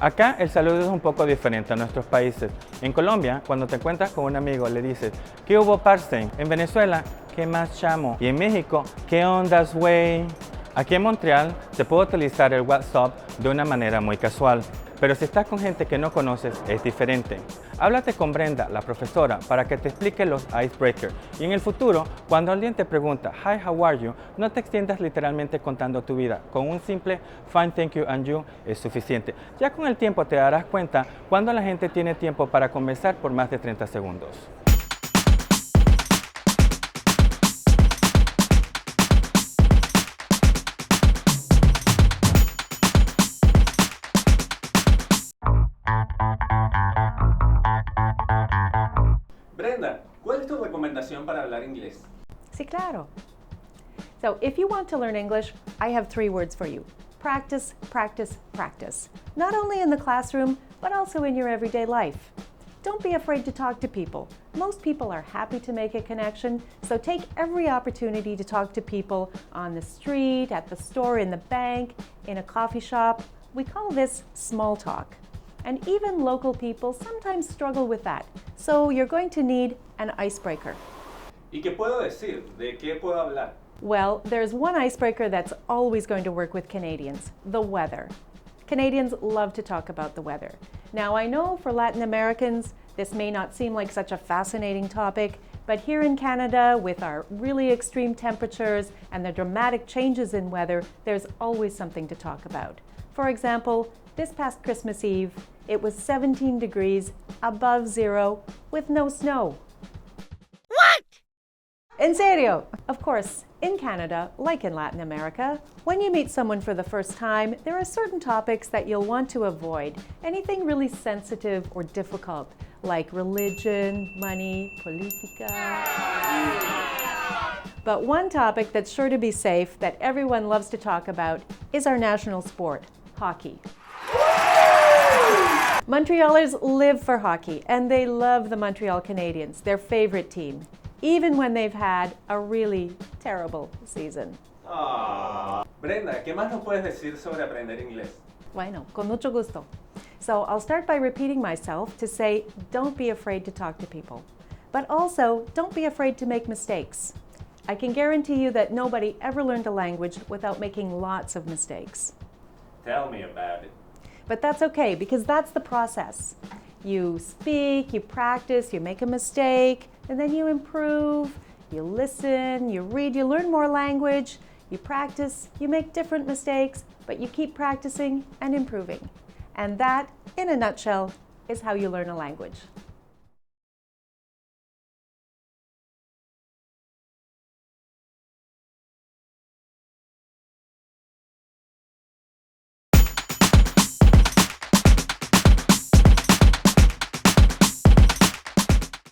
Acá el saludo es un poco diferente a nuestros países. En Colombia, cuando te encuentras con un amigo, le dices, ¿qué hubo, parce? En Venezuela, ¿qué más, chamo? Y en México, ¿qué ondas, güey? Aquí en Montreal se puede utilizar el WhatsApp de una manera muy casual, pero si estás con gente que no conoces es diferente. Háblate con Brenda, la profesora, para que te explique los Icebreakers. Y en el futuro, cuando alguien te pregunta, Hi, how are you? No te extiendas literalmente contando tu vida. Con un simple Fine, thank you and you es suficiente. Ya con el tiempo te darás cuenta cuando la gente tiene tiempo para conversar por más de 30 segundos. Brenda, ¿cuál es tu recomendación para hablar inglés? Sí, claro. So if you want to learn English, I have 3 words for you. Practice, practice, practice. Not only in the classroom, but also in your everyday life. Don't be afraid to talk to people. Most people are happy to make a connection, so take every opportunity to talk to people on the street, at the store, in the bank, in a coffee shop. We call this small talk. And even local people sometimes struggle with that. So you're going to need an icebreaker. ¿Y qué puedo decir? ¿De qué puedo hablar? Well, there's one icebreaker that's always going to work with Canadians, the weather. Canadians love to talk about the weather. Now, I know for Latin Americans, this may not seem like such a fascinating topic, but here in Canada, with our really extreme temperatures and the dramatic changes in weather, there's always something to talk about. For example, this past Christmas Eve, it was 17 degrees above zero with no snow. What? En serio! Of course, in Canada, like in Latin America, when you meet someone for the first time, there are certain topics that you'll want to avoid. Anything really sensitive or difficult, like religion, money, politica. But one topic that's sure to be safe, that everyone loves to talk about, is our national sport, hockey. Montrealers live for hockey, and they love the Montreal Canadiens, their favorite team, even when they've had a really terrible season. Brenda, ¿qué más nos puedes decir sobre aprender inglés? Bueno, con mucho gusto. So I'll start by repeating myself to say, don't be afraid to talk to people. But also, don't be afraid to make mistakes. I can guarantee you that nobody ever learned a language without making lots of mistakes. Tell me about it. But that's okay, because that's the process. You speak, you practice, you make a mistake, and then you improve, you listen, you read, you learn more language, you practice, you make different mistakes, but you keep practicing and improving. And that, in a nutshell, is how you learn a language.